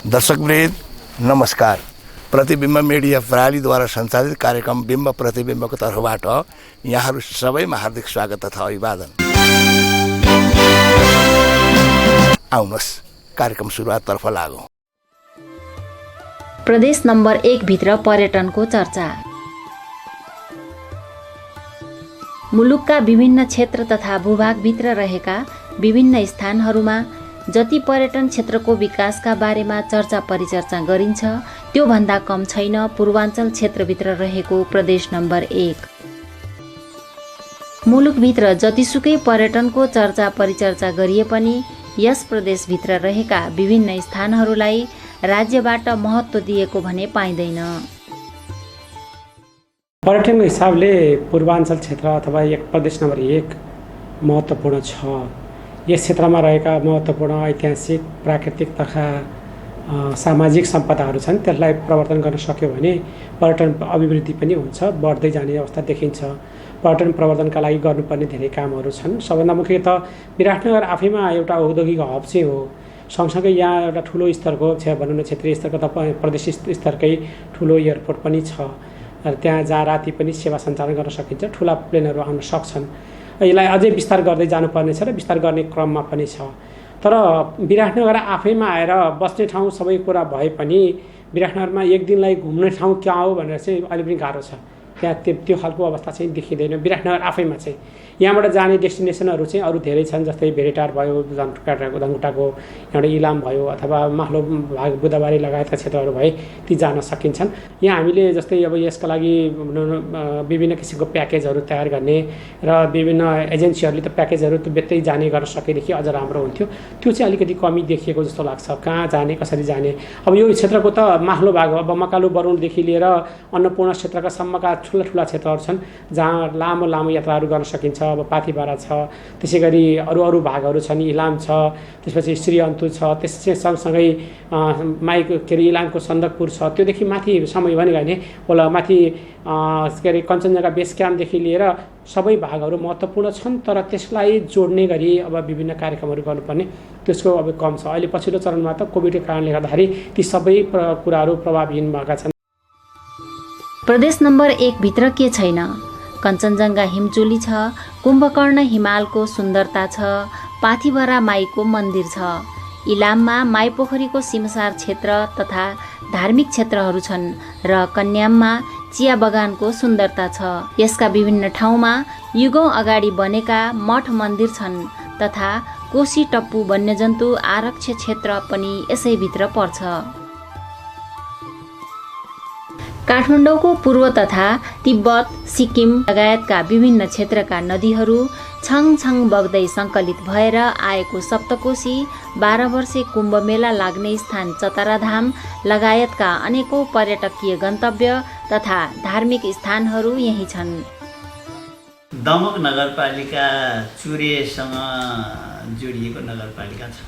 दर्शकवृन्द नमस्कार। प्रतिबिम्ब मिडिया प्रणालीद्वारा सञ्चालित कार्यक्रम बिम्ब प्रतिबिम्बको तर्फबाट यहाँहरू सबैमा हार्दिक स्वागत तथा अभिवादन। आउनुहोस् कार्यक्रम सुरुवाततर्फ लागौँ। प्रदेश नम्बर 1 भित्र पर्यटनको चर्चा। मुलुकका विभिन्न क्षेत्र तथा भूभागभित्र रहेका विभिन्न स्थानहरूमा जति पर्यटन क्षेत्रको विकासका बारेमा चर्चा परिचर्चा गरिन्छ त्योभन्दा कम छैन पूर्वाञ्चल क्षेत्रभित्र रहेको प्रदेश नम्बर 1। मुलुकभित्र जतिसुकै पर्यटनको चर्चा परिचर्चा गरिए पनि यस प्रदेशभित्र रहेका विभिन्न स्थानहरूलाई राज्यबाट महत्त्व दिएको भने पाइँदैन। पर्यटनको हिसाबले पूर्वाञ्चल क्षेत्र अथवा प्रदेश नम्बर 1 महत्त्वपूर्ण छ। यस क्षेत्रमा रहेका महत्त्वपूर्ण ऐतिहासिक प्राकृतिक तथा सामाजिक सम्पदाहरू छन्, त्यसलाई प्रवर्धन गर्न सक्यो भने पर्यटन अभिवृद्धि पनि हुन्छ, बढ्दै जाने अवस्था देखिन्छ। पर्यटन प्रवर्धनका लागि गर्नुपर्ने धेरै कामहरू छन्। सबभन्दा मुख्य त विराटनगर आफैमा एउटा औद्योगिक हब चाहिँ हो। सँगसँगै यहाँ एउटा ठुलो स्तरको भनौँ न क्षेत्रीय स्तरको त प्रदेश स्तरकै ठुलो एयरपोर्ट पनि छ। त्यहाँ जहाँ राति पनि सेवा सञ्चालन गर्न सकिन्छ, ठुला प्लेनहरू आउन सक्छन्। यसलाई अझै विस्तार गर्दै जानुपर्ने छ र विस्तार गर्ने क्रममा पनि छ। तर विराटनगर आफैमा आएर बस्ने ठाउँ सबै कुरा भए पनि विराटनगरमा एक दिनलाई घुम्ने ठाउँ क्या हो भनेर चाहिँ अहिले पनि गाह्रो छ। त्यहाँ त्यो खालको अवस्था चाहिँ देखिँदैन विराटनगर आफैमा चाहिँ। यहाँबाट जाने डेस्टिनेसनहरू चाहिँ अरू धेरै छन्, जस्तै भेरेटार भयो, धनकुटाको एउटा इलाम भयो, अथवा माहलो भाग बुधबारी लगायतका क्षेत्रहरू भए ती जान सकिन्छन्। यहाँ हामीले जस्तै अब यसका लागि विभिन्न किसिमको प्याकेजहरू तयार गर्ने र विभिन्न एजेन्सीहरूले त प्याकेजहरू त बेच्दै जाने गर्न सकेदेखि अझ राम्रो हुन्थ्यो। त्यो चाहिँ अलिकति कमी देखिएको जस्तो लाग्छ। कहाँ जाने, कसरी जाने। अब यो क्षेत्रको त माहलो भाग हो। अब मकालु बरुणदेखि लिएर अन्नपूर्ण क्षेत्रका सम्मका ठुला क्षेत्रहरू छन् जहाँ लामो लामो यात्राहरू गर्न सकिन्छ। अब पाथिबारा छ, त्यसै गरी अरू भागहरू छन्, इलाम छ, त्यसपछि श्रीअन्तु छ, त्यसै सँगसँगै इलामको सन्दकपुर छ। त्योदेखि माथि समय भने भने होला माथि कञ्चनजङ्घा बेस क्याम्पदेखि लिएर सबै भागहरू महत्त्वपूर्ण छन्। तर त्यसलाई जोड्ने गरी अब विभिन्न कार्यक्रमहरू गर्नुपर्ने त्यसको अब कम छ। अहिले पछिल्लो चरणमा त कोभिडको कारणले गर्दाखेरि ती सबै कुराहरू प्रभावहीन भएका छन्। प्रदेश नम्बर 1 भित्र के छैन? कञ्चनजङ्घा हिमचुली छ, कुम्भकर्ण हिमालको सुन्दरता छ, पाथिभरा माईको मन्दिर छ, इलाममा माई पोखरीको सिमसार क्षेत्र तथा धार्मिक क्षेत्रहरू छन् र कन्याममा चिया बगानको सुन्दरता छ। यसका विभिन्न ठाउँमा युगौँ अगाडि बनेका मठ मन्दिर छन् तथा कोशी टप्पु वन्यजन्तु आरक्ष क्षेत्र पनि यसैभित्र पर्छ। काठमाडौँको पूर्व तथा तिब्बत, सिक्किम लगायतका विभिन्न क्षेत्रका नदीहरू छङछङ बग्दै सङ्कलित भएर आएको सप्तकोशी, 12 वर्षे कुम्भ मेला लाग्ने स्थान चतराधाम लगायतका अनेकौं पर्यटकीय गन्तव्य तथा धार्मिक स्थानहरू यही छन्। दमक नगरपालिका चुरेसँग जोडिएको नगरपालिका छ।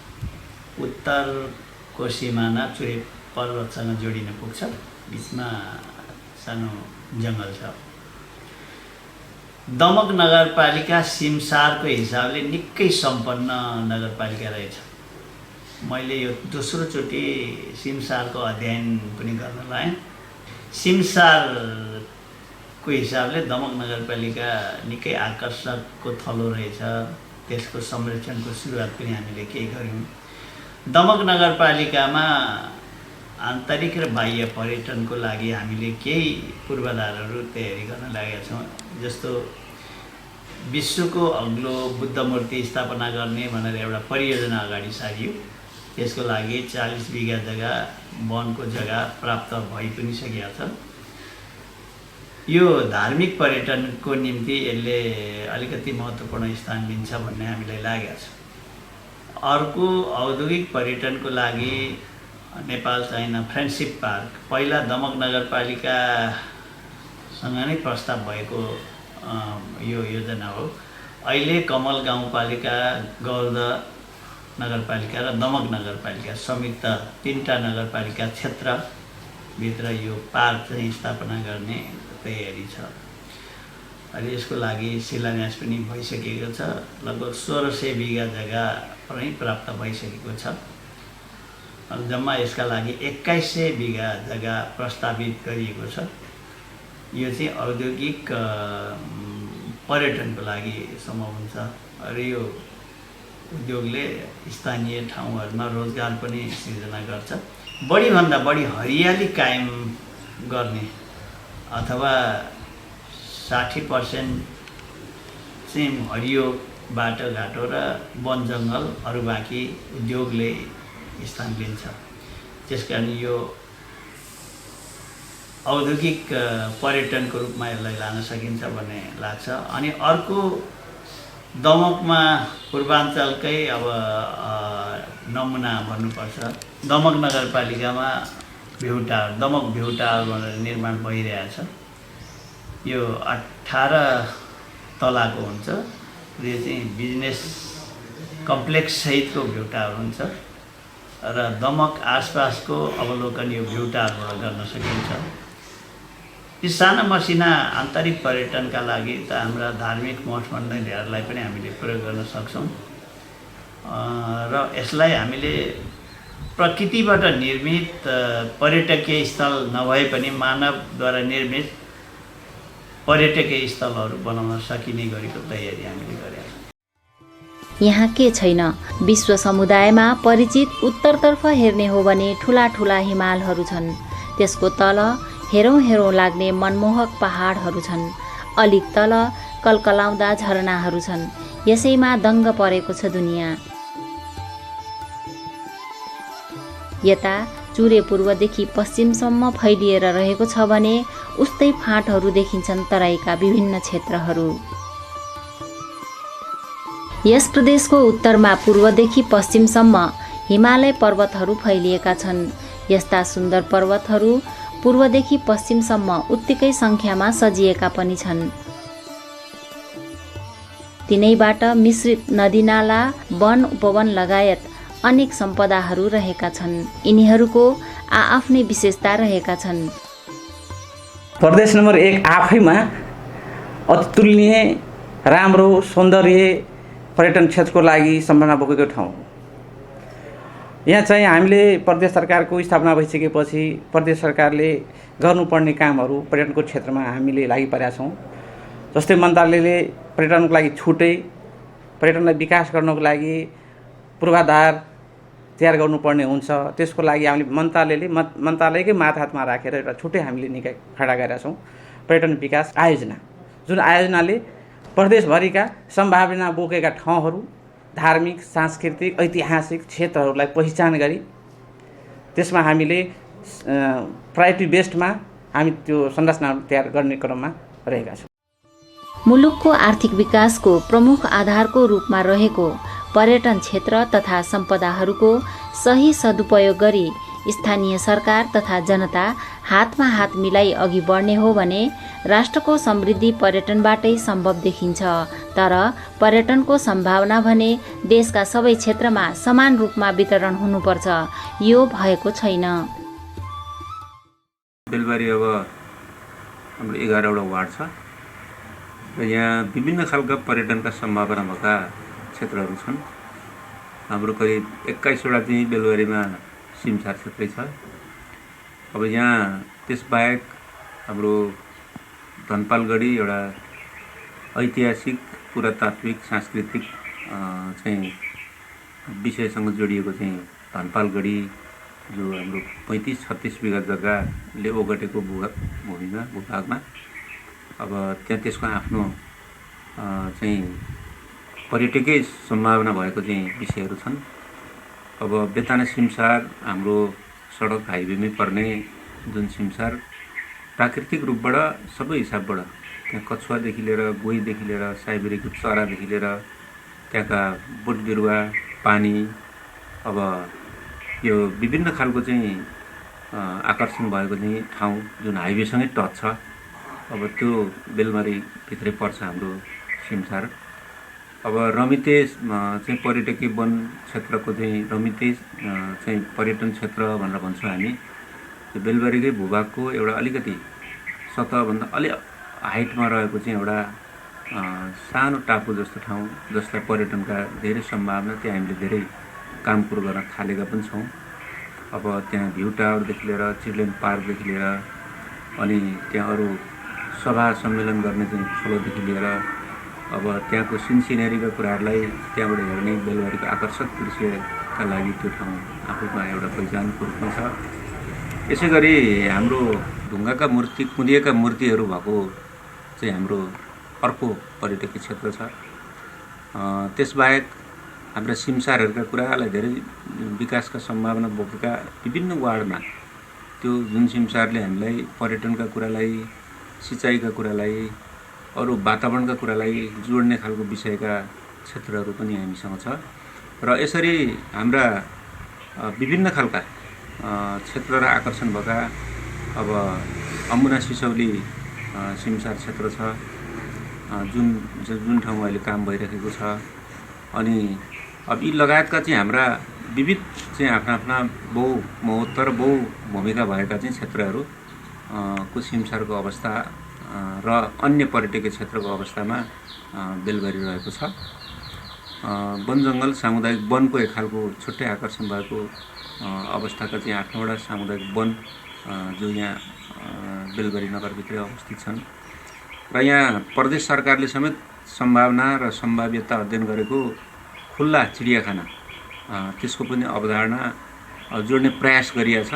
उत्तरको सिमाना चुरे पर्वतसँग जोडिन पुग्छ, बिचमा सानो जङ्गल छ। दमक नगरपालिका सिमसारको हिसाबले निकै सम्पन्न नगरपालिका रहेछ। मैले यो दोस्रोचोटि सिमसारको अध्ययन पनि गर्न लाएँ। सिमसारको हिसाबले दमक नगरपालिका निकै आकर्षकको थलो रहेछ। त्यसको संरक्षणको सुरुवात पनि हामीले केही गऱ्यौँ। दमक नगरपालिकामा आन्तरिक र बाह्य पर्यटनको लागि हामीले केही पूर्वाधारहरू तयारी गर्न लागेका छौँ। जस्तो विश्वको अग्लो बुद्ध मूर्ति स्थापना गर्ने भनेर एउटा परियोजना अगाडि सारियो। त्यसको लागि 40 बिघा जग्गा वनको जग्गा प्राप्त भइ पनि सकेको छ। यो धार्मिक पर्यटनको निम्ति यसले अलिकति महत्त्वपूर्ण स्थान लिन्छ भन्ने हामीलाई लागेको छ। अर्को औद्योगिक पर्यटनको लागि नेपाल चाइना फ्रेन्डसिप पार्क पहिला दमक नगरपालिकासँग नै प्रस्ताव भएको यो योजना हो। अहिले कमल गाउँपालिका, गौरद नगरपालिका र दमक नगरपालिका संयुक्त 3टा नगरपालिका क्षेत्रभित्र यो पार्क चाहिँ स्थापना गर्ने तयारी छ। अहिले यसको लागि शिलान्यास पनि भइसकेको छ। लगभग 1600 बिघा जग्गा पनि प्राप्त भइसकेको छ। जम्मा यसका लागि 2100 बिघा जग्गा प्रस्तावित गरिएको छ। यो चाहिँ औद्योगिक पर्यटनको लागि सम्भव हुन्छ र यो उद्योगले स्थानीय ठाउँहरूमा रोजगार पनि सिर्जना गर्छ। बढीभन्दा बढी हरियाली कायम गर्ने अथवा 60% चाहिँ हरियो बाटोघाटो र वन जङ्गल, अरू बाँकी उद्योगले स्थान लिन्छ। त्यसकारण यो औद्योगिक पर्यटनको रूपमा यसलाई लान सकिन्छ भन्ने लाग्छ। अनि अर्को दमकमा पूर्वाञ्चलकै अब नमुना भन्नुपर्छ। दमक नगरपालिकामा दमक भ्यू टावर भनेर निर्माण भइरहेछ। यो 18 तलाको हुन्छ र यो चाहिँ बिजनेस कम्प्लेक्स सहितको भ्यू टावर हुन्छ र दमक आसपासको अवलोकन यो भ्यू टावरबाट गर्न सकिन्छ। यी साना मसिना आन्तरिक पर्यटनका लागि त हाम्रा धार्मिक मठ मन्दिरहरूलाई पनि हामीले प्रयोग गर्न सक्छौँ र यसलाई हामीले प्रकृतिबाट निर्मित पर्यटकीय स्थल नभए पनि मानवद्वारा निर्मित पर्यटकीय स्थलहरू बनाउन सकिने गरेको तयारी हामीले गरेका छौँ। यहाँ के छैन, विश्व समुदायमा परिचित उत्तरतर्फ हेर्ने हो भने ठुला ठुला हिमालहरू छन्। त्यसको तल हेरौँ लाग्ने मनमोहक पहाडहरू छन्। अलिक तल कलकलाउँदा झरनाहरू छन्। यसैमा दङ्ग परेको छ दुनियाँ। यता चुरे पूर्वदेखि पश्चिमसम्म फैलिएर रहेको छ भने उस्तै फाँटहरू देखिन्छन् तराईका विभिन्न क्षेत्रहरू। यस प्रदेशको उत्तरमा पूर्वदेखि पश्चिमसम्म हिमालय पर्वतहरू फैलिएका छन्। यस्ता सुन्दर पर्वतहरू पूर्वदेखि पश्चिमसम्म उत्तिकै सङ्ख्यामा सजिएका पनि छन्। तिनैबाट मिश्रित नदीनाला, वन उपवन लगायत अनेक सम्पदाहरू रहेका छन्। यिनीहरूको आआफ्नै विशेषता रहेका छन्। प्रदेश नम्बर 1 आफैमा अतुलनीय राम्रो सौन्दर्य पर्यटन क्षेत्रको लागि सम्भावना बोकेको ठाउँ। यहाँ चाहिँ हामीले प्रदेश सरकारको स्थापना भइसकेपछि प्रदेश सरकारले गर्नुपर्ने कामहरू पर्यटनको क्षेत्रमा हामीले लागि परेका छौँ। जस्तै मन्त्रालयले पर्यटनको लागि छुट्टै पर्यटनलाई विकास गर्नको लागि पूर्वाधार तयार गर्नुपर्ने हुन्छ। त्यसको लागि हामीले मन्त्रालयकै मातहतमा राखेर एउटा छुट्टै हामीले निकाय खडा गरेका छौँ, पर्यटन विकास आयोजना, जुन आयोजनाले प्रदेशभरिका सम्भावना बोकेका ठाउँहरू, धार्मिक, सांस्कृतिक, ऐतिहासिक क्षेत्रहरूलाई पहिचान गरी त्यसमा हामीले प्रायोरिटी बेस्डमा हामी त्यो संरचनाहरू तयार गर्ने क्रममा रहेका छौँ। मुलुकको आर्थिक विकासको प्रमुख आधारको रूपमा रहेको पर्यटन क्षेत्र तथा सम्पदाहरूको सही सदुपयोग गरी स्थानीय सरकार तथा जनता हातमा हात मिलाई अघि बढ्ने हो भने राष्ट्रको समृद्धि पर्यटनबाटै सम्भव देखिन्छ। तर पर्यटनको सम्भावना भने देशका सबै क्षेत्रमा समान रूपमा वितरण हुनुपर्छ, यो भएको छैन। बेलबारी अब हाम्रो 11वटा वार्ड छ र यहाँ विभिन्न खालका पर्यटनका सम्भावना भएका क्षेत्रहरू छन्। हाम्रो करिब 21वटा चाहिँ बेलबारीमा सिमसार क्षेत्रै छ। अब यहाँ त्यसबाहेक हाम्रो धनपालगढी एउटा ऐतिहासिक, पुरातात्विक, सांस्कृतिक चाहिँ विषयसँग जोडिएको चाहिँ धनपालगढी जो हाम्रो 35-36 बिघा जग्गाले ओगटेको भूभागमा अब त्यहाँ त्यसको आफ्नो चाहिँ पर्यटकीय सम्भावना भएको चाहिँ विषयहरू छन्। अब बेताना सिमसार हाम्रो सडक हाइवेमै पर्ने जुन सिमसार प्राकृतिक रूपबाट सबै हिसाबबाट त्यहाँ कछुवादेखि लिएर, गोहीदेखि लिएर, साइबेरीको चरादेखि लिएर त्यहाँका बोट बिरुवा, पानी, अब यो विभिन्न खालको चाहिँ आकर्षण भएको चाहिँ ठाउँ जुन हाइवेसँगै टच छ। अब त्यो बेलबारीभित्रै पर्छ हाम्रो सिमसार। अब रमितेज चाहिँ पर्यटकीय वन क्षेत्रको चाहिँ रमितेज चाहिँ पर्यटन क्षेत्र भनेर भन्छौँ हामी। त्यो बेलबारीकै भूभागको एउटा अलिकति सतहभन्दा अलि हाइटमा रहेको चाहिँ एउटा सानो टापु जस्तो ठाउँ, जसलाई पर्यटनका धेरै सम्भावना, त्यहाँ हामीले धेरै काम कुरो गर्न थालेका पनि छौँ। अब त्यहाँ भ्यू टावरदेखि लिएर चिल्ड्रेन पार्कदेखि लिएर अनि त्यहाँ अरू सभा सम्मेलन गर्ने चाहिँ ठुलोदेखि लिएर अब त्यहाँको सिनसिनेरीका कुराहरूलाई त्यहाँबाट हेर्ने बेलबारीको आकर्षक दृश्यका लागि त्यो ठाउँ आफूमा एउटा पहिचानको रूपमा छ। यसै गरी हाम्रो ढुङ्गाका मूर्ति कुँदिएका मूर्तिहरू भएको चाहिँ हाम्रो अर्को पर्यटकीय क्षेत्र छ। त्यसबाहेक हाम्रा सिमसारहरूका कुरालाई धेरै विकासका सम्भावना बोकेका विभिन्न वार्डमा त्यो जुन सिमसारले हामीलाई पर्यटनका कुरालाई, सिँचाइका कुरालाई, अरू वातावरणका कुरालाई जोड्ने खालको विषयका क्षेत्रहरू पनि हामीसँग छ। र यसरी हाम्रा विभिन्न खालका क्षेत्र र आकर्षण भएका अब अमुना सिसौली सिमसार क्षेत्र छ जुन ठाउँमा अहिले काम भइरहेको छ। अनि अब यी लगायतका चाहिँ हाम्रा विविध चाहिँ आफ्ना बहुमहत्त्व र बहुभूमिका भएका चाहिँ क्षेत्रहरू को सिमसारको अवस्था र अन्य पर्यटकीय क्षेत्रको अवस्थामा बेलबारी रहेको छ। वन जङ्गल सामुदायिक वनको एक खालको छुट्टै आकर्षण भएको अवस्थाका चाहिँ 8वटा सामुदायिक वन जो यहाँ बेलबारी नगरभित्रै अवस्थित छन् र यहाँ प्रदेश सरकारले समेत सम्भावना र सम्भाव्यता अध्ययन गरेको खुल्ला चिडियाखाना त्यसको पनि अवधारणा जोड्ने प्रयास गरिएको छ।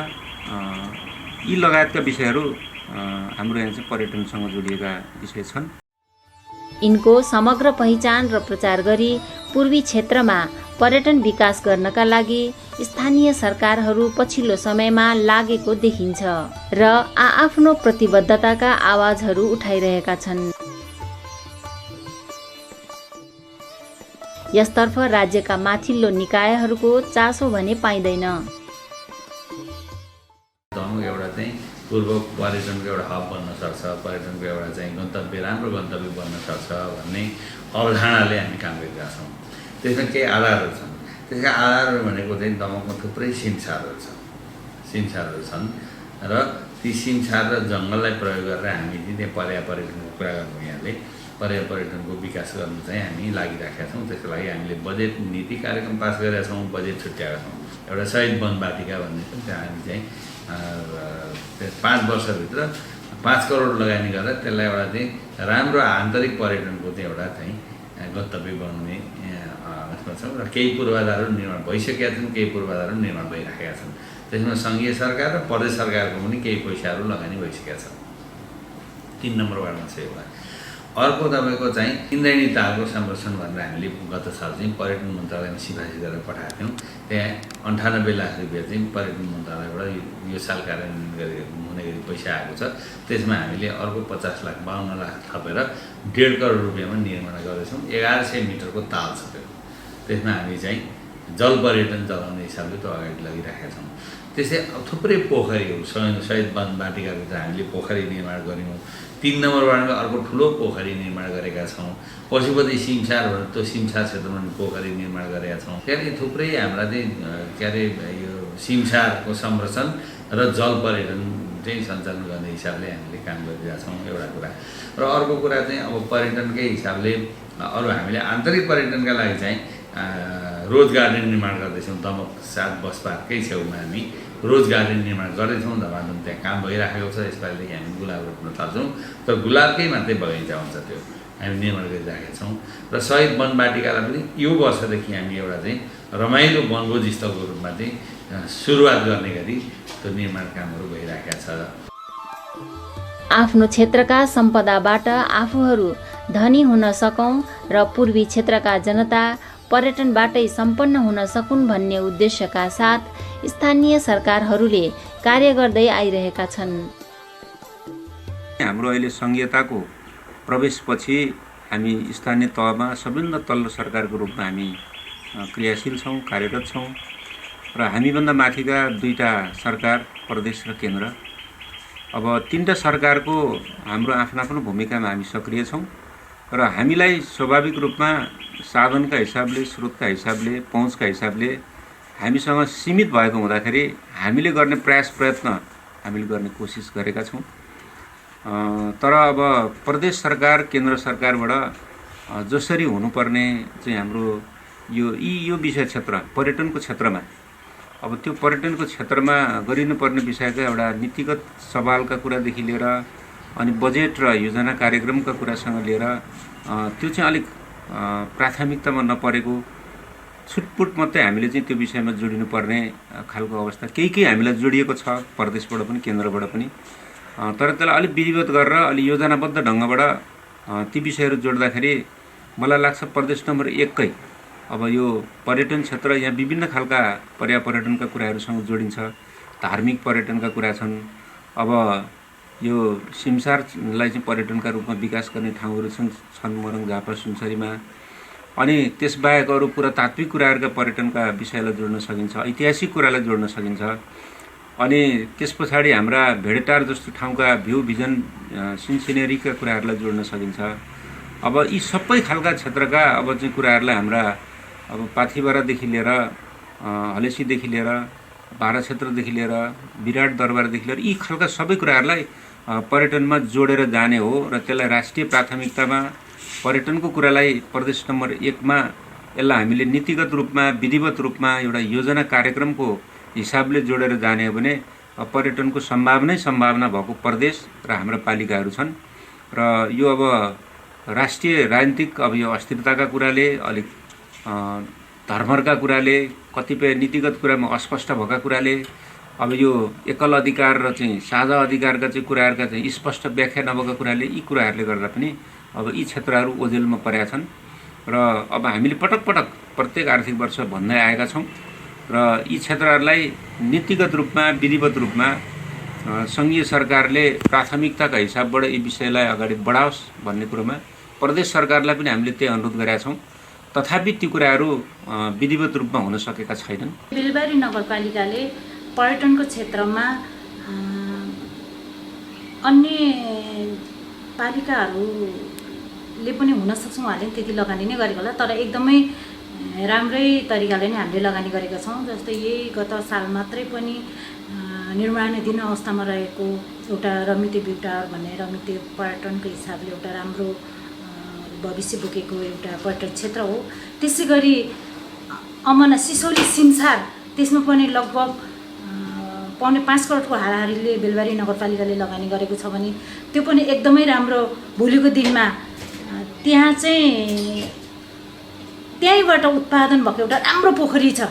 यी लगायतका विषयहरू हाम्रो यहाँ चाहिँ पर्यटनसँग जोडिएका विषय छन्। यिनको समग्र पहिचान र प्रचार गरी पूर्वी क्षेत्रमा पर्यटन विकास गर्नका लागि स्थानीय सरकारहरू पछिल्लो समयमा लागेको देखिन्छ र आआफ्नो प्रतिबद्धताका आवाजहरू उठाइरहेका छन्। यसतर्फ राज्यका माथिल्लो निकायहरूको चासो भने पाइँदैन। एउटा चाहिँ पूर्व पर्यटनको एउटा हब बन्न सक्छ, पर्यटनको एउटा चाहिँ गन्तव्य, राम्रो गन्तव्य बन्न सक्छ भन्ने अवधारणाले हामी काम गरिरहेका छौँ। त्यसमा केही आधारहरू छन्। त्यसका आधारहरू भनेको चाहिँ दमकमा थुप्रै सिमसारहरू छन् र ती सिमसार र जङ्गललाई प्रयोग गरेर हामी चाहिँ त्यहाँ पर्यटनको कुरा गर्नु यहाँले पर्यटनको विकास गर्नु चाहिँ हामी लागिराखेका छौँ। त्यसको लागि हामीले बजेट नीति कार्यक्रम पास गरेका छौँ, बजेट छुट्याएका छौँ। एउटा शहीद वन वाटिका भन्ने छ, त्यहाँ हामी चाहिँ 5 वर्षभित्र 5 करोड लगानी गरेर त्यसलाई एउटा चाहिँ राम्रो आन्तरिक पर्यटनको चाहिँ एउटा चाहिँ गन्तव्य बनाउने अवस्थामा छौँ र केही पूर्वाधारहरू निर्माण भइसकेका छन्, केही पूर्वाधारहरू निर्माण भइराखेका छन्। त्यसमा सङ्घीय सरकार र प्रदेश सरकारको पनि केही पैसाहरू लगानी भइसकेका छन्। 3 नम्बर वार्डमा छ एउटा। अर्को तपाईँको चाहिँ इन्द्रायणी तालको संरक्षण भनेर हामीले गत साल चाहिँ पर्यटन मन्त्रालयमा सिफारिस गरेर पठाएको थियौँ। त्यहाँ 98 लाख रुपियाँ चाहिँ पर्यटन मन्त्रालयबाट यो साल कार्यान्वयन हुने गरी पैसा आएको छ। त्यसमा हामीले अर्को 50 लाख 52 लाख थपेर 1.5 करोड रुपियाँमा निर्माण गर्दैछौँ। 1100 मिटरको ताल छ त्यो। त्यसमा हामी चाहिँ जल पर्यटन चलाउने हिसाबले त्यो अगाडि लगिराखेका छौँ। त्यसै थुप्रै पोखरीहरू शहीद वन वाटिकाभित्र हामीले पोखरी निर्माण गऱ्यौँ। 3 नम्बर वार्डमा अर्को ठुलो पोखरी निर्माण गरेका छौँ। पशुपति सिमसार भनेर त्यो सिमसार क्षेत्रमा पोखरी निर्माण गरेका छौँ। त्यहाँदेखि थुप्रै हाम्रा चाहिँ यो सिमसारको संरक्षण र जल पर्यटन चाहिँ सञ्चालन गर्ने हिसाबले हामीले काम गरिरहेका छौँ एउटा कुरा। र अर्को कुरा चाहिँ अब पर्यटनकै हिसाबले अरू हामीले आन्तरिक पर्यटनका लागि चाहिँ रोज गार्डन निर्माण गर्दैछौँ। दमक 7 बस पार्ककै छेउमा हामी रोज गार्डन निर्माण गर्दैछौँ। धमाधम त्यहाँ काम भइराखेको छ। यसपालिदेखि हामी गुलाब रोप्न थाल्छौँ। तर गुलाबकै मात्रै बगैँचा हुन्छ, त्यो हामी निर्माण गरिराखेका छौँ। र शहीद वन वाटिकालाई पनि यो वर्षदेखि हामी एउटा चाहिँ रमाइलो वनभोज स्थलको रूपमा चाहिँ सुरुवात गर्ने गरी त्यो निर्माण कामहरू भइराखेका छ। आफ्नो क्षेत्रका सम्पदाबाट आफूहरू धनी हुन सकौँ र पूर्वी क्षेत्रका जनता पर्यटनबाटै सम्पन्न हुन सकुन् भन्ने उद्देश्यका साथ स्थानीय सरकारहरूले कार्य गर्दै आइरहेका छन्। हाम्रो अहिले सङ्घीयताको प्रवेशपछि हामी स्थानीय तहमा सबैभन्दा तल्लो सरकारको रूपमा हामी क्रियाशील छौँ, कार्यरत छौँ र हामीभन्दा माथिका 2टा सरकार, प्रदेश र केन्द्र, अब 3टा सरकारको हाम्रो आफ्नो भूमिकामा हामी सक्रिय छौँ र हामीलाई स्वाभाविक रूपमा साधनका हिसाबले, स्रोतका हिसाबले, पहुँचका हिसाबले हामीसँग सीमित भएको हुँदाखेरि हामीले गर्ने प्रयत्न हामीले गर्ने कोसिस गरेका छौँ। तर अब प्रदेश सरकार, केन्द्र सरकारबाट जसरी हुनुपर्ने चाहिँ हाम्रो यो विषय क्षेत्र पर्यटनको क्षेत्रमा अब त्यो पर्यटनको क्षेत्रमा गरिनुपर्ने विषयका एउटा नीतिगत सवालका कुरादेखि लिएर अनि बजेट र योजना कार्यक्रमका कुरासँग लिएर त्यो चाहिँ अलिक प्राथमिकतामा नपरेको छुटपुट मात्रै हामीले चाहिँ त्यो विषयमा जोडिनुपर्ने खालको अवस्था केही हामीलाई जोडिएको छ प्रदेशबाट पनि केन्द्रबाट पनि तर त्यसलाई अलिक विधिवत गरेर अलि योजनाबद्ध ढङ्गबाट ती विषयहरू जोड्दाखेरि मलाई लाग्छ प्रदेश नम्बर 1 कै अब यो पर्यटन क्षेत्र यहाँ विभिन्न खालका पर्यटनका कुराहरूसँग जोडिन्छ धार्मिक पर्यटनका कुरा छन् अब यो सिमसारलाई चाहिँ पर्यटनका रूपमा विकास गर्ने ठाउँहरू छन् मोरङ झापा सुनसरीमा अनि त्यसबाहेक अरू पुरातात्विक कुराहरूका पर्यटनका विषयलाई जोड्न सकिन्छ ऐतिहासिक कुरालाई जोड्न सकिन्छ अनि त्यस पछाडि हाम्रा भेडेटार जस्तो ठाउँका भ्यू भिजन सिनसिनेरीका कुराहरूलाई जोड्न सकिन्छ अब यी सबै खालका क्षेत्रका अब चाहिँ कुराहरूलाई हाम्रा अब पाथिभरादेखि लिएर हलेसीदेखि लिएर बारा क्षेत्रदेखि लिएर विराट दरबारदेखि लिएर यी खालका सबै कुराहरूलाई पर्यटनमा जोडेर जाने हो र त्यसलाई राष्ट्रिय प्राथमिकतामा पर्यटनको कुरालाई प्रदेश नम्बर 1 मा यसलाई हामीले नीतिगत रूपमा विधिवत रूपमा एउटा योजना कार्यक्रमको हिसाबले जोडेर जाने हो भने पर्यटनको सम्भावना भएको प्रदेश र हाम्रा पालिकाहरू छन् र यो अब राष्ट्रिय राजनीतिक अब यो अस्थिरताका कुराले अलिक धर्मका कुराले कतिपय नीतिगत कुरामा अस्पष्ट भएका कुराले अब यो एकल अधिकार र चाहिँ साझा अधिकारका चाहिँ कुराहरूका चाहिँ स्पष्ट व्याख्या नभएका कुराले यी कुराहरूले गर्दा पनि अब यी क्षेत्रहरू ओझेलमा परेका छन् र अब हामीले पटक पटक प्रत्येक आर्थिक वर्ष भन्दै आएका छौँ र यी क्षेत्रहरूलाई नीतिगत रूपमा विधिवत रूपमा सङ्घीय सरकारले प्राथमिकताका हिसाबबाट यी विषयलाई अगाडि बढाओस् भन्ने कुरोमा प्रदेश सरकारलाई पनि हामीले त्यही अनुरोध गरेका छौँ तथापि ती कुराहरू विधिवत रूपमा हुन सकेका छैनन्। बेलबारी नगरपालिकाले पर्यटनको क्षेत्रमा अन्य पालिकाहरूले पनि हुन सक्छ उहाँले त्यति लगानी नै गरेको होला तर एकदमै राम्रै तरिकाले नै हामीले लगानी गरेका छौँ। जस्तै यही गत साल मात्रै पनि निर्माणाधीन अवस्थामा रहेको एउटा रमिते ब्युटार भन्ने रमिते पर्यटनको हिसाबले एउटा राम्रो भविष्य बोकेको एउटा पर्यटन क्षेत्र हो। त्यसै गरी अमना सिसौली सिमसार त्यसमा पनि लगभग 5.5 करोडको हाराहारीले बेलबारी नगरपालिकाले लगानी गरेको छ भने त्यो पनि एकदमै राम्रो भोलिको दिनमा त्यहाँ चाहिँ त्यहीँबाट उत्पादन भएको एउटा राम्रो पोखरी छ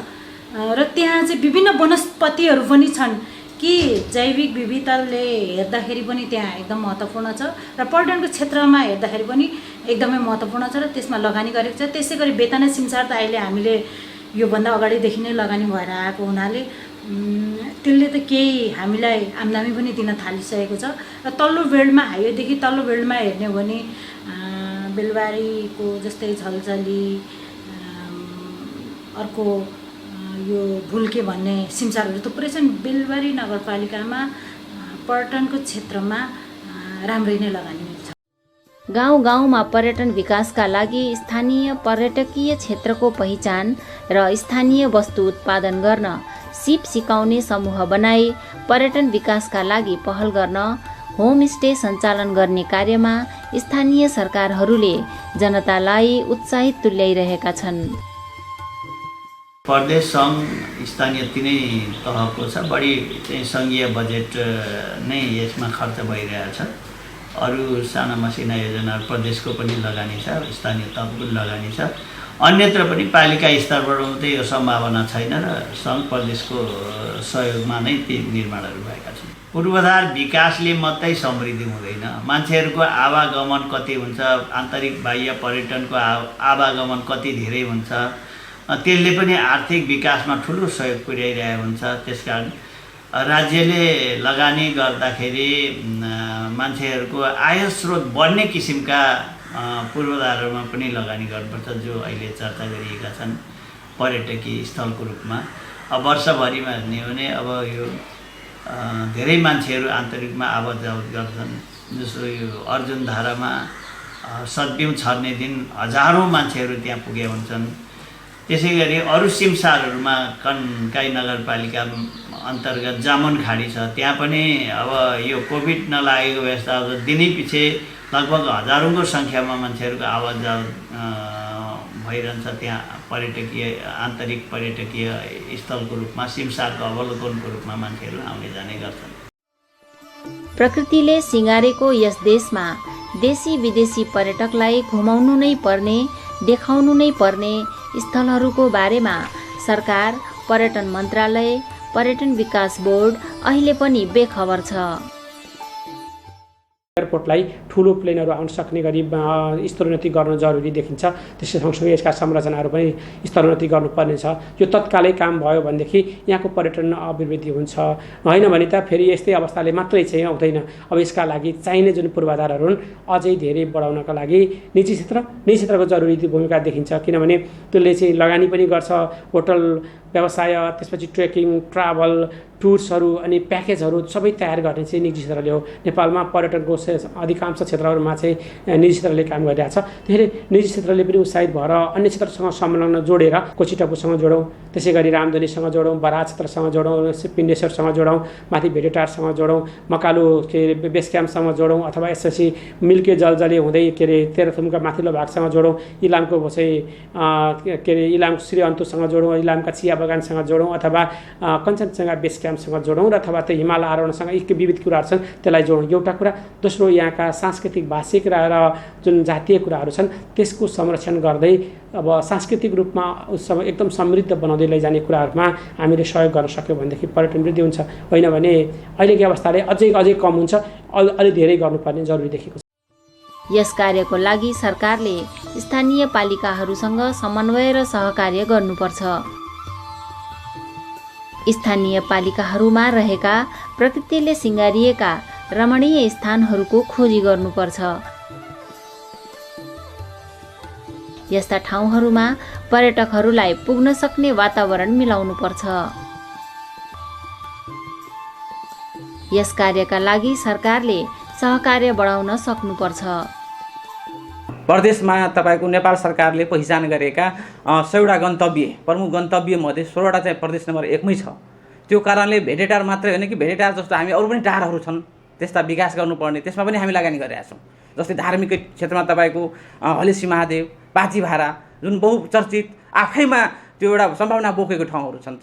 र त्यहाँ चाहिँ विभिन्न वनस्पतिहरू पनि छन् कि जैविक विविधताले हेर्दाखेरि पनि त्यहाँ एकदम महत्त्वपूर्ण छ र पर्यटनको क्षेत्रमा हेर्दाखेरि पनि एकदमै महत्त्वपूर्ण छ र त्यसमा लगानी गरेको छ। त्यसै गरी बेतना सिमसार त अहिले हामीले योभन्दा अगाडिदेखि नै लगानी भएर आएको हुनाले त्यसले त केही हामीलाई आम्दानी पनि दिन थालिसकेको छ र तल्लो बेल्टमा हाइवेदेखि तल्लो बेल्टमा हेर्ने हो भने बेलबारीको जस्तै झलझली अर्को यो भुल्के भन्ने सिमसारहरू थुप्रै छन्। बेलबारी नगरपालिकामा पर्यटनको क्षेत्रमा राम्रै नै लगानी छ। गाउँ गाउँमा पर्यटन विकासका लागि स्थानीय पर्यटकीय क्षेत्रको पहिचान र स्थानीय वस्तु उत्पादन गर्न सिप सिकाउने समूह बनाई पर्यटन विकासका लागि पहल गर्न होमस्टे सञ्चालन गर्ने कार्यमा स्थानीय सरकारहरूले जनतालाई उत्साहित तुल्याइरहेका छन्। प्रदेश सङ्घ स्थानीय तिनै तहको छ बढी चाहिँ सङ्घीय बजेट नै यसमा खर्च भइरहेछ। अरू साना मसिना योजना प्रदेशको पनि लगानी छ स्थानीय तहको पनि लगानी छ अन्यत्र पनि पालिका स्तरबाट मात्रै यो सम्भावना छैन र सङ्घ प्रदेशको सहयोगमा नै ती निर्माणहरू भएका छन्। पूर्वाधार विकासले मात्रै समृद्धि हुँदैन मान्छेहरूको आवागमन कति हुन्छ आन्तरिक बाह्य पर्यटनको आवागमन कति धेरै हुन्छ त्यसले पनि आर्थिक विकासमा ठुलो सहयोग पुर्याइरहेको हुन्छ। त्यसकारण राज्यले लगानी गर्दाखेरि मान्छेहरूको आय स्रोत बढ्ने किसिमका पूर्वाधारहरूमा पनि लगानी गर्नुपर्छ जो अहिले चर्चा गरिएका छन् पर्यटकीय स्थलको रूपमा। अब वर्षभरिमा हेर्ने हो भने अब यो धेरै मान्छेहरू आन्तरिकमा आवत जावत गर्छन् जस्तो यो अर्जुन धारामा सतबिउ छर्ने दिन हजारौँ मान्छेहरू त्यहाँ पुगे हुन्छन्। त्यसै गरी अरू सिमसारहरूमा कन्काई नगरपालिका अन्तर्गत जामुनखाडी छ त्यहाँ पनि अब यो कोभिड नलागेको व्यवस्था दिनै पछि लगभग हजारौँको सङ्ख्यामा मान्छेहरूको आवाज जावत भइरहन्छ। त्यहाँ पर्यटकीय आन्तरिक पर्यटकीय स्थलको रूपमा सिमसारको अवलोकनको रूपमा मान्छेहरू आउने जाने गर्छन्। प्रकृतिले सिँगारेको यस देशमा देशी विदेशी पर्यटकलाई घुमाउनु नै पर्ने, देखाउनु नै पर्ने स्थलहरूको बारेमा सरकार, पर्यटन मन्त्रालय, पर्यटन विकास बोर्ड अहिले पनि बेखबर छ। एयरपोर्टलाई ठुलो प्लेनहरू आउन सक्ने गरी स्तरोन्नति गर्न जरुरी देखिन्छ। त्यसै सँगसँगै यसका संरचनाहरू पनि स्तरोन्नति गर्नुपर्ने छ। यो तत्कालै काम भयो भनेदेखि यहाँको पर्यटन अभिवृद्धि हुन्छ। होइन भने त फेरि यस्तै अवस्थाले मात्रै चाहिँ हुँदैन। अब यसका लागि चाहिने जुन पूर्वाधारहरू हुन् अझै धेरै बढाउनका लागि निजी क्षेत्रको जरुरी भूमिका देखिन्छ। किनभने त्यसले चाहिँ लगानी पनि गर्छ, होटल व्यवसाय, त्यसपछि ट्रेकिङ, ट्राभल, टुर्सहरू अनि प्याकेजहरू सबै तयार गर्ने चाहिँ निजी क्षेत्रले हो। नेपालमा पर्यटनको अधिकांश क्षेत्रहरूमा चाहिँ निजी क्षेत्रले काम गरिरहेको छ। त्यसैले निजी क्षेत्रले पनि उत्साहित भएर अन्य क्षेत्रसँग संलग्न जोडेर कोचिटापुसँग जोडौँ, त्यसै गरी रामधनीसँग जोडौँ, बराह क्षेत्रसँग जोडौँ, पिण्डेश्वरसँग जोडौँ, माथि भेडेटारसँग जोडौँ, मकालु के अरे बेस क्याम्पसँग जोडौँ, अथवा यसपछि मिल्के जलजले हुँदै के अरे तेह्रथुमका माथिल्लो भागसँग जोडौँ, इलामको चाहिँ के अरे इलामको श्री अन्तुसँग जोडौँ, इलामका चिया बगानसँग जोडौँ, अथवा कञ्चनजङ्घा बेस क्याम्पसँग जोडौँ, र अथवा त्यो हिमालय आरोहणसँग यी विविध कुराहरू छन् त्यसलाई जोडौँ। एउटा कुरा। दोस्रो, यहाँका सांस्कृतिक भाषिक र जुन जातीय कुराहरू छन् त्यसको संरक्षण गर्दै अब सांस्कृतिक रूपमा उत्सव एकदम समृद्ध बनाउँदै लैजाने कुराहरूमा हामीले सहयोग गर्न सक्यौँ भनेदेखि पर्यटन वृद्धि हुन्छ। होइन भने अहिलेको अवस्थाले अझै कम हुन्छ। अलि धेरै गर्नुपर्ने जरुरी देखिएको छ। यस कार्यको लागि सरकारले स्थानीय पालिकाहरूसँग समन्वय र सहकार्य गर्नुपर्छ। स्थानीय पालिकाहरूमा रहेका प्रकृतिले सिँगारिएका रमणीय स्थानहरूको खोजी गर्नुपर्छ। यस्ता ठाउँहरूमा पर्यटकहरूलाई पुग्न सक्ने वातावरण मिलाउनुपर्छ। यस कार्यका लागि सरकारले सहकार्य बढाउन सक्नुपर्छ। प्रदेशमा तपाईँको नेपाल सरकारले पहिचान गरेका 100वटा गन्तव्य, प्रमुख गन्तव्यमध्ये 16वटा चाहिँ प्रदेश नम्बर 1 मै छ। त्यो कारणले भेडेटार मात्रै होइन कि भेडेटार जस्तो हामी अरू पनि टारहरू छन् त्यस्ता विकास गर्नुपर्ने, त्यसमा पनि हामी लगानी गरिरहेका छौँ। जस्तै धार्मिक क्षेत्रमा तपाईँको हलेसी महादेव, पाथिभारा जुन बहुचर्चित आफैमा त्यो एउटा सम्भावना बोकेको ठाउँहरू छन्।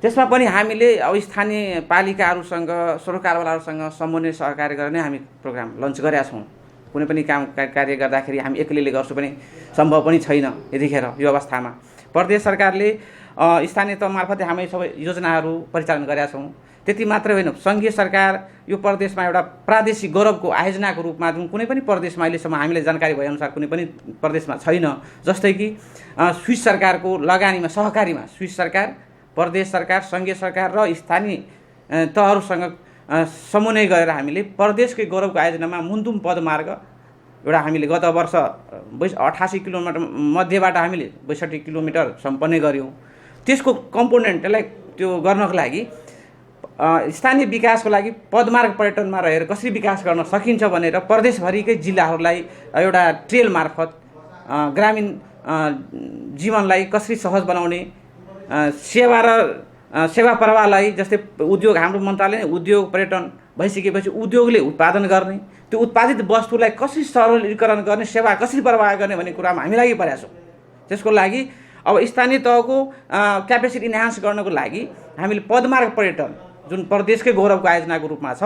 त्यसमा पनि हामीले अब स्थानीय पालिकाहरूसँग, सरोकारवालाहरूसँग समन्वय सहकार्य गरेर नै हामी प्रोग्राम लन्च गरेका छौँ। कुनै पनि काम कार्य गर्दाखेरि हामी एक्लैले गर्छु पनि सम्भव पनि छैन यतिखेर यो अवस्थामा। प्रदेश सरकारले स्थानीय तह मार्फत हामी सबै योजनाहरू परिचालन गरेका छौँ। त्यति मात्रै होइन, सङ्घीय सरकार यो प्रदेशमा एउटा प्रादेशिक गौरवको आयोजनाको रूपमा जुन कुनै पनि प्रदेशमा अहिलेसम्म हामीले जानकारी भएअनुसार कुनै पनि प्रदेशमा छैन। जस्तै कि स्विस सरकारको लगानीमा सहकारीमा स्विस सरकार, प्रदेश सरकार, सङ्घीय सरकार र स्थानीय तहहरूसँग समन्वय गरेर हामीले प्रदेशकै गौरवको आयोजनामा मुन्तुम पदमार्ग एउटा हामीले गत वर्ष 88 किलोमिटर मध्येबाट हामीले 62 किलोमिटर सम्पन्न गऱ्यौँ। त्यसको कम्पोनेन्टलाई त्यो गर्नको लागि स्थानीय विकासको लागि पदमार्ग पर्यटनमा रहेर कसरी विकास गर्न सकिन्छ भनेर प्रदेशभरिकै जिल्लाहरूलाई एउटा ट्रेल मार्फत ग्रामीण जीवनलाई कसरी सहज बनाउने, सेवा प्रवाहलाई, जस्तै उद्योग, हाम्रो मन्त्रालयले उद्योग पर्यटन भइसकेपछि उद्योगले उत्पादन गर्ने, त्यो उत्पादित वस्तुलाई कसरी सरलीकरण गर्ने, सेवा कसरी प्रवाह गर्ने भन्ने कुरामा हामी लागि परेका छौँ। त्यसको लागि अब स्थानीय तहको क्यापेसिटी इन्हान्स गर्नको लागि हामीले पदमार्ग पर्यटन जुन प्रदेशकै गौरवको आयोजनाको रूपमा छ,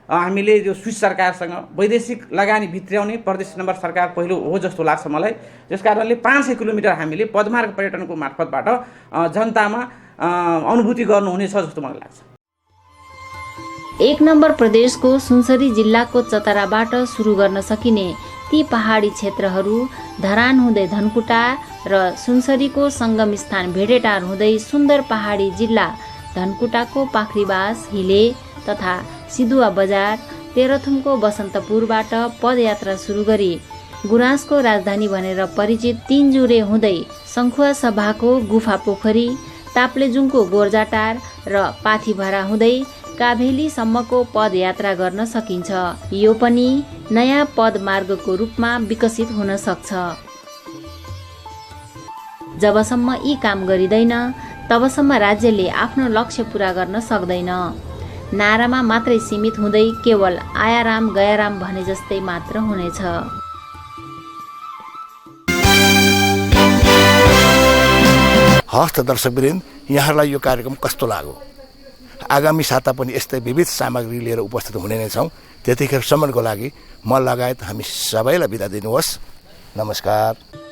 हामीले यो स्विस सरकारसँग वैदेशिक लगानी भित्र्याउने प्रदेश नम्बर सरकार पहिलो हो जस्तो लाग्छ मलाई। त्यस कारणले 500 किलोमिटर हामीले पदमार्ग पर्यटनको मार्फतबाट जनतामा अनुभूति गर्नुहुनेछ जस्तो मलाई लाग्छ। 1 नम्बर प्रदेशको सुनसरी जिल्लाको चतराबाट सुरु गर्न सकिने ती पहाडी क्षेत्रहरू धरान हुँदै धनकुटा र सुनसरीको सङ्गम स्थान भेडेटार हुँदै सुन्दर पहाडी जिल्ला धनकुटाको पाखरीबास, हिले तथा सिधुवा बजार, तेह्रथुमको बसन्तपुरबाट पदयात्रा सुरु गरी गुराँसको राजधानी भनेर परिचित तिनजुरे हुँदै सङ्खुवा सभाको गुफा पोखरी, ताप्लेजुङको गोर्जाटार र पाथिभरा हुँदै काभेलीसम्मको पदयात्रा गर्न सकिन्छ। यो पनि नयाँ पदमार्गको रूपमा विकसित हुन सक्छ। जबसम्म यी काम गरिँदैन तबसम्म राज्यले आफ्नो लक्ष्य पूरा गर्न सक्दैन। नारामा मात्रै सीमित हुँदै केवल आयाराम गयाराम भने जस्तै मात्र हुनेछ। हस्त दर्शकवृन्द, यहाँलाई यो कार्यक्रम कस्तो लाग्यो? आगामी साता पनि यस्तै विविध सामग्री लिएर उपस्थित हुने नै छौँ। त्यतिखेरसम्मको लागि म लगायत हामी सबैलाई बिदा दिनुहोस्। नमस्कार।